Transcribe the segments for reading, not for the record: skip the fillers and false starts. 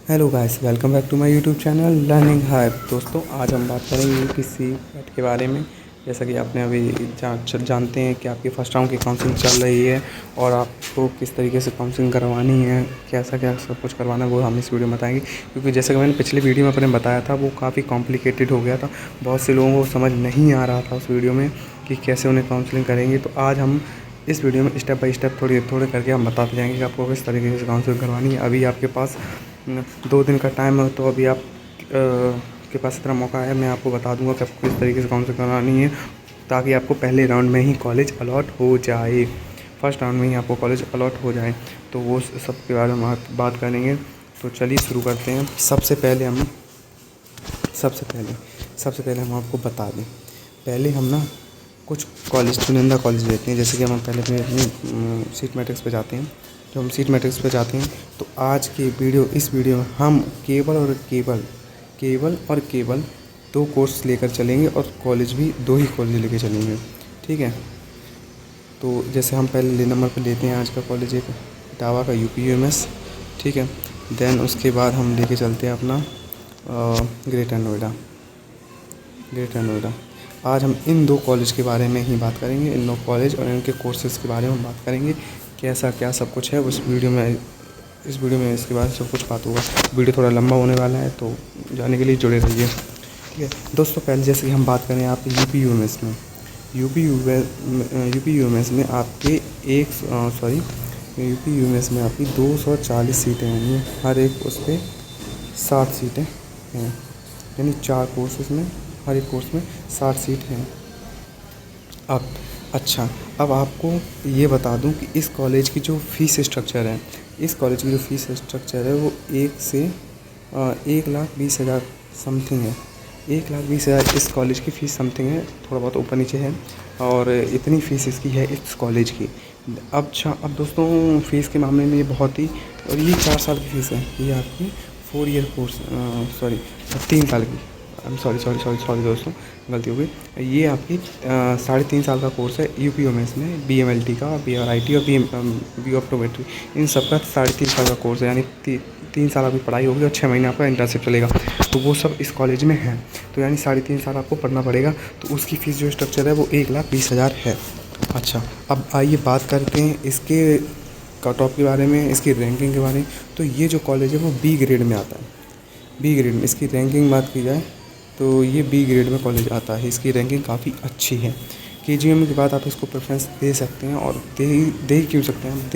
Hello guys, welcome back to my YouTube channel learning hype. दोस्तों, आज हम बात करेंगे किसी सेट के बारे में। जैसा कि आपने अभी जानते हैं कि आपकी फ़र्स्ट राउंड की काउंसलिंग चल रही है और आपको किस तरीके से काउंसलिंग करवानी है, कैसा क्या सब कुछ करवाना है, वो हम इस वीडियो में बताएंगे। क्योंकि जैसा कि मैंने पिछले वीडियो में अपने बताया था, वो काफ़ी कॉम्प्लिकेटेड हो गया था। बहुत से लोगों को समझ नहीं आ रहा था उस वीडियो में कि कैसे उन्हें काउंसलिंग करेंगे। तो आज हम इस वीडियो में स्टेप बाय स्टेप थोड़े थोड़े करके हम बताते जाएंगे कि आपको किस तरीके से काउंसलिंग करवानी है। अभी आपके पास 2 दिन का टाइम है, तो अभी आप के पास इतना मौका है। मैं आपको बता दूंगा कि आपको किस तरीके से काउंसलिंग करवानी है, ताकि आपको पहले राउंड में ही कॉलेज अलॉट हो जाए, फर्स्ट राउंड में ही आपको कॉलेज अलॉट हो जाए। तो वो सब के बारे में बात करेंगे। तो चलिए शुरू करते हैं। सबसे पहले हम आपको बता दें, पहले हम ना कुछ कॉलेज, चुनिंदा कॉलेज लेते हैं। जैसे कि हम पहले अपनी सीट मैट्रिक्स पे जाते हैं। जब हम सीट मैट्रिक्स पे जाते हैं तो आज की इस वीडियो में हम केवल और केवल 2 कोर्स लेकर चलेंगे और कॉलेज भी 2 ही कॉलेज लेकर चलेंगे, ठीक है। तो जैसे हम पहले नंबर पे लेते हैं आज का कॉलेज एक इटावा का UPUMS, ठीक है। देन उसके बाद हम लेके चलते हैं अपना ग्रेटर नोएडा। आज हम इन 2 कॉलेज के बारे में ही बात करेंगे, इन 2 कॉलेज और इनके कोर्सेज़ के बारे में हम बात करेंगे, कैसा क्या सब कुछ है इस वीडियो में इसके बारे में सब कुछ बात होगा। वीडियो थोड़ा लंबा होने वाला है, तो जाने के लिए जुड़े रहिए, ठीक है दोस्तों। पहले जैसे कि हम बात करें आपके UPUMS में आपके UPUMS में आपकी 240 सीटें हैं। हर एक उस पर 60 सीटें हैं, यानी 4 कोर्सेज में हर एक कोर्स में 60 सीट हैं। अब आपको ये बता दूं कि इस कॉलेज की जो फ़ीस स्ट्रक्चर है, वो 1,20,000 समथिंग है। 1,20,000 इस कॉलेज की फ़ीस समथिंग है, थोड़ा बहुत ऊपर नीचे है, और इतनी फ़ीस इसकी है इस कॉलेज की। अब दोस्तों, फ़ीस के मामले में ये बहुत ही, और ये 4 साल की फ़ीस है। ये आपकी 4 ईयर कोर्स 3 साल की, सॉरी दोस्तों, गलती हो गई। ये आपकी 3.5 साल का कोर्स है UPUMS में, BMLT का, BRIT और B ऑप्टोमेट्री, इन सब का 3.5 साल का कोर्स है। यानी 3 साल आपकी पढ़ाई होगी और 6 महीने आपका इंटर्नशिप चलेगा। तो वो सब इस कॉलेज में है, तो यानी 3.5 साल आपको पढ़ना पड़ेगा। तो उसकी फ़ीस जो स्ट्रक्चर है वो 1,20,000 है। अच्छा, अब आइए बात करते हैं इसके कट ऑफ के बारे में, इसकी रैंकिंग के बारे में। तो ये जो कॉलेज है वो B ग्रेड में आता है। B ग्रेड में इसकी रैंकिंग बात की जाए तो ये B ग्रेड में कॉलेज आता है। इसकी रैंकिंग काफ़ी अच्छी है। KGM के बाद आप इसको प्रेफरेंस दे सकते हैं, और दे क्यों सकते हैं,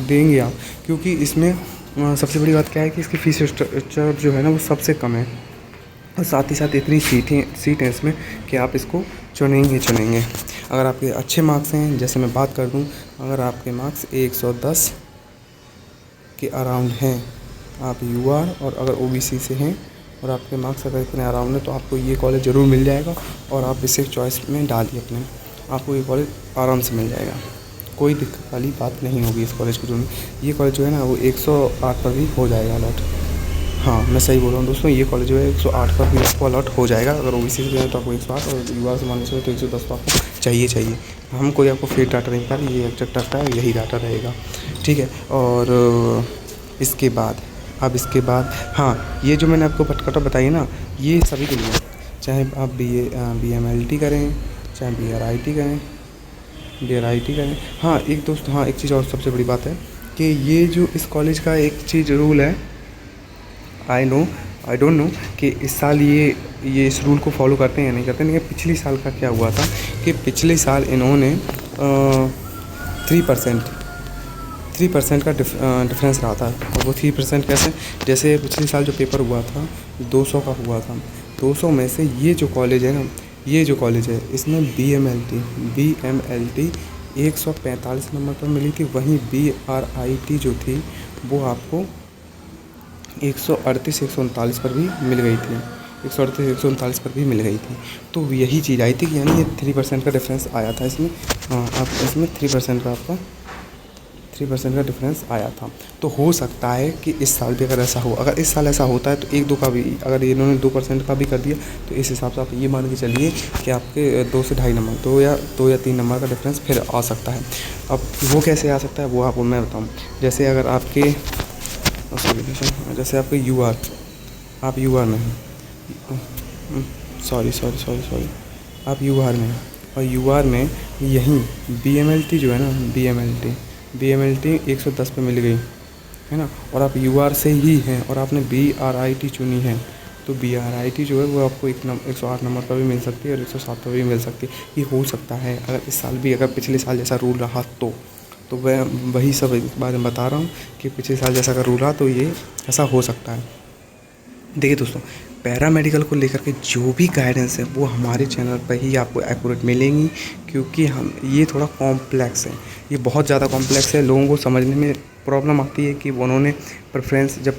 देंगे आप, क्योंकि इसमें सबसे बड़ी बात क्या है कि इसकी फ़ीस स्ट्रक्चर जो है ना वो सबसे कम है, और साथ ही साथ इतनी सीटें इसमें कि आप इसको चुनेंगे। अगर आपके अच्छे मार्क्स हैं, जैसे मैं बात कर दूं, अगर आपके मार्क्स 110 के अराउंड हैं, आप UR और अगर OBC से हैं, और आपके मार्क्स अगर इतने अराउंड है, तो आपको ये कॉलेज ज़रूर मिल जाएगा। और आप इसे चॉइस में डालिए अपने, आपको ये कॉलेज आराम से मिल जाएगा। कोई दिक्कत वाली बात नहीं होगी इस कॉलेज को चुनने। ये कॉलेज जो है ना वो 108 पर भी हो जाएगा अलॉट। हाँ, मैं सही बोल रहा हूँ दोस्तों, ये कॉलेज जो है 108 पर भी आपको अलॉट हो जाएगा। अगर OBC से तो आपको 108, और UR से मानने से तो 110 तो आपको चाहिए। हम कोई आपको फेक डाटा नहीं बता रहे, ये एग्जैक्ट डाटा है, यही डाटा रहेगा, ठीक है। और इसके बाद हाँ, ये जो मैंने आपको कट ऑफ बताई ना, ये सभी के लिए, चाहे आप BMLT करें, चाहे BRIT करें। हाँ, एक चीज़ और सबसे बड़ी बात है कि ये जो इस कॉलेज का एक चीज़ रूल है, आई डोंट नो कि इस साल ये इस रूल को फॉलो करते हैं या नहीं करते। नहीं, पिछले साल का क्या हुआ था कि पिछले साल इन्होंने 3% का डिफरेंस रहा था। और वो 3% कैसे, जैसे पिछले साल जो पेपर हुआ था 200 का हुआ था, 200 में से ये जो कॉलेज है इसमें BMLT 145 नंबर पर मिली थी। वहीं BRIT जो थी वो आपको 138-139 पर भी मिल गई थी, 138-139 पर भी मिल गई थी। तो यही चीज़ आई थी कि यानी ये 3% का डिफरेंस आया था इसमें। आप इसमें 3% का आपका 3% का डिफरेंस आया था। तो हो सकता है कि इस साल भी अगर ऐसा हो, अगर इस साल ऐसा होता है तो 1-2 का भी, अगर इन्होंने 2% का भी कर दिया, तो इस हिसाब से आप ये मान के चलिए कि आपके 2 से ढाई नंबर, 2 या 3 नंबर का डिफरेंस फिर आ सकता है। अब वो कैसे आ सकता है वो आपको मैं बताऊँ। जैसे अगर आपके एप्लीकेशन, जैसे आपके यू आर, आप यू आर में हैं, सॉरी सॉरी सॉरी सॉरी, आप यू आर में हैं और यू आर में यहीं बी एम एल टी जो है ना, बी एम एल टी 110 पे मिल गई है ना, और आप यू आर से ही हैं और आपने बी आर आई टी चुनी है, तो बी आर आई टी जो है वो आपको 108 नंबर पर भी मिल सकती है और 107 पर भी मिल सकती है। ये हो सकता है अगर इस साल भी, अगर पिछले साल जैसा रूल रहा तो वह वही सब इस बारे में बता रहा हूँ कि पिछले साल जैसा अगर रूल रहा तो ये ऐसा हो सकता है। देखिए दोस्तों, पैरामेडिकल को लेकर के जो भी गाइडेंस है वो हमारे चैनल पर ही आपको एक्यूरेट मिलेंगी, क्योंकि हम ये थोड़ा कॉम्प्लेक्स है, ये बहुत ज़्यादा कॉम्प्लेक्स है। लोगों को समझने में प्रॉब्लम आती है कि उन्होंने प्रेफरेंस जब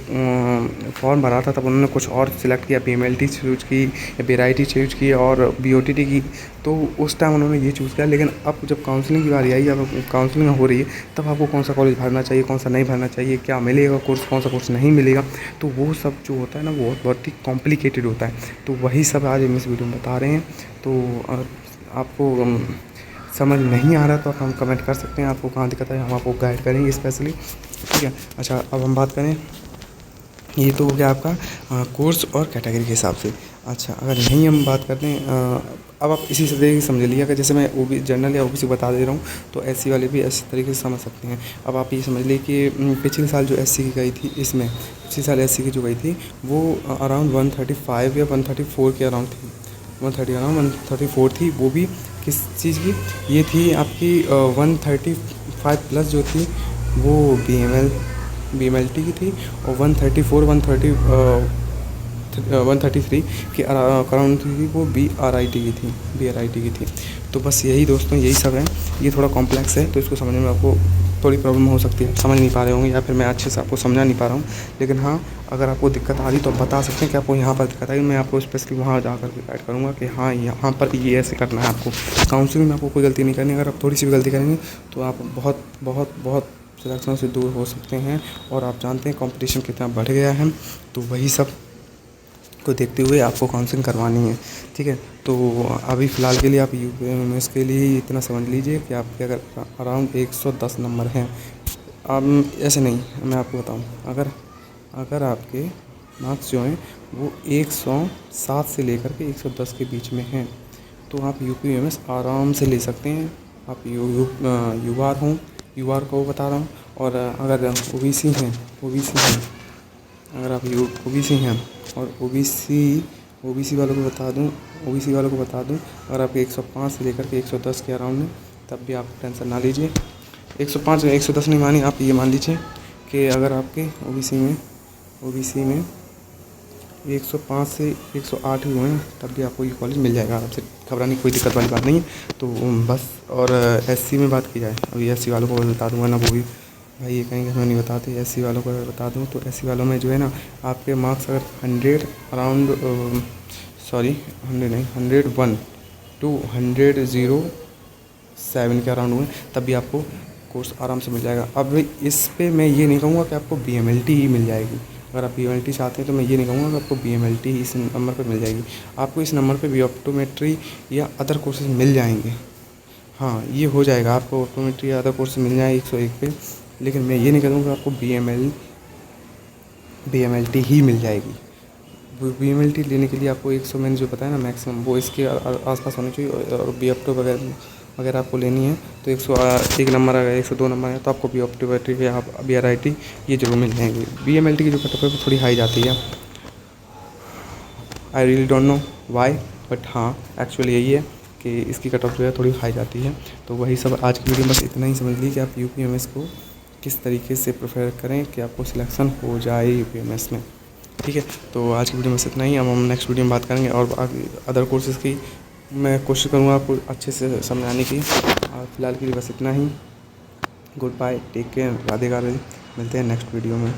फॉर्म भरा था तब उन्होंने कुछ और सिलेक्ट किया, पीएमएलटी चूज की या बीआरआईटी चूज की और बीओटीटी की, तो उस टाइम उन्होंने ये चूज़ किया। लेकिन अब जब काउंसलिंग की बारी आई, अब काउंसलिंग हो रही है, तब आपको कौन सा कॉलेज भरना चाहिए, कौन सा नहीं भरना चाहिए, क्या मिलेगा कोर्स, कौन सा कोर्स नहीं मिलेगा, तो वो सब जो होता है ना वो बहुत ही कॉम्प्लिकेटेड होता है। तो वही सब आज हम इस वीडियो में बता रहे हैं। तो आपको समझ नहीं आ रहा तो आप हम कमेंट कर सकते हैं, आपको कहाँ दिक्कत है, हम आपको गाइड करेंगे स्पेशली, ठीक है। अच्छा, अब हम बात करें, ये तो हो गया आपका कोर्स और कैटेगरी के हिसाब से। अच्छा, अगर यहीं हम बात करते हैं, अब आप इसी तरीके से समझ लीजिए, अगर जैसे मैं ओ बी जनरल या ओबीसी बता दे रहा हूँ तो एससी वाले भी ऐसे तरीके से समझ सकते हैं। अब आप ये समझ लीजिए कि पिछले साल जो एससी की गई थी, इसमें पिछले साल एससी की जो गई थी वो अराउंड 135 या 134 के अराउंड थी, 134 थी। वो भी किस चीज़ की, ये थी आपकी 135 प्लस जो थी वो बी एम एल टी की थी, और 133 के अराउंड थी वो बी आर आई टी की थी। तो बस यही दोस्तों, यही सब है। ये थोड़ा कॉम्प्लेक्स है तो इसको समझने में आपको थोड़ी प्रॉब्लम हो सकती है, समझ नहीं पा रहे होंगे या फिर मैं अच्छे से आपको समझा नहीं पा रहा हूँ। लेकिन हाँ, अगर आपको दिक्कत आ रही तो आप बता सकते हैं कि आपको यहाँ पर दिक्कत आई, मैं आपको स्पेशली वहाँ जा कर के गाइड करूँगा कि हाँ यहाँ पर ये ऐसे करना है। आपको काउंसलिंग में आपको कोई गलती नहीं करनी, अगर आप थोड़ी सी भी गलती करेंगे तो आप बहुत बहुत बहुत सिलेक्शन से दूर हो सकते हैं। और आप जानते हैं कंपटीशन कितना बढ़ गया है, तो वही सब को देखते हुए आपको काउंसलिंग करवानी है, ठीक है। तो अभी फ़िलहाल के लिए आप यूपीएमएस के लिए इतना समझ लीजिए कि आपके अगर अराउंड 110 नंबर हैं, आप ऐसे नहीं, मैं आपको बताऊं, अगर आपके मार्क्स जो हैं वो 107 से लेकर के 110 के बीच में हैं तो आप यूपीएमएस आराम से ले सकते हैं। आप यू आर को बता रहा हूँ। और अगर ओबीसी हैं, अगर आप ओबीसी हैं और ओबीसी वालों को बता दूं, अगर आपके 105 से लेकर के 110 के अराउंड है तब भी आप टेंशन ना लीजिए। 105 या 110 नहीं मानी, आप ये मान लीजिए कि अगर आपके ओबीसी में 105 से 108 हुए हैं तब भी आपको ये कॉलेज मिल जाएगा, आपसे घबराने की कोई दिक्कत वाली बात नहीं है। तो बस, और एससी में बात की जाए, अभी एससी वालों को बता दूंगा ना, वो भी भाई ये कहीं हमें नहीं बताते। एससी वालों को अगर बता दूं तो एससी वालों में जो है ना, आपके मार्क्स अगर 100 अराउंड 101 टू 107 के अराउंड हुए तब भी आपको कोर्स आराम से मिल जाएगा। अब इस पे मैं ये नहीं कहूँगा कि आपको बीएमएलटी ही मिल जाएगी। अगर आप बीएमएलटी चाहते हैं तो मैं ये नहीं कहूँगा कि आपको बीएमएलटी इस नंबर पर मिल जाएगी। आपको इस नंबर पे भी ऑप्टोमेट्री या अदर कोर्सेज मिल जाएंगे। हाँ, ये हो जाएगा, आपको ऑप्टोमेट्री या अदर कोर्सेज मिल जाए 101 पे। लेकिन मैं ये नहीं कहूँगा आपको बीएमएलटी ही मिल जाएगी। बीएमएलटी लेने के लिए आपको 100, मैंने जो बताया ना मैक्सिमम, वो इसके आसपास होनी चाहिए। और बी ऑप्टो वगैरह आपको लेनी है तो 101 नंबर, अगर 102 नंबर है तो आपको बी ऑप्टोमेट्री या बीआरआईटी ये जरूर मिल जाएंगे। बीएमएलटी की जो कट ऑफ है वो थोड़ी हाई जाती है, I really don't know why, but हाँ एक्चुअली यही है कि इसकी कट ऑफ जो है थोड़ी हाई जाती है। तो वही सब आज की वीडियो में बस इतना ही समझ लीजिए कि आप यूपीएमएस को किस तरीके से प्रेफर करें कि आपको सिलेक्शन हो जाए यूपीएमएस में, ठीक है। तो आज की वीडियो में बस इतना ही, अब हम नेक्स्ट वीडियो में बात करेंगे और अदर कोर्सेज़ की मैं कोशिश करूँगा आपको अच्छे से समझाने की। और फिलहाल के लिए बस इतना ही। Good bye, take care, Radhe Radhe, मिलते हैं नेक्स्ट वीडियो में।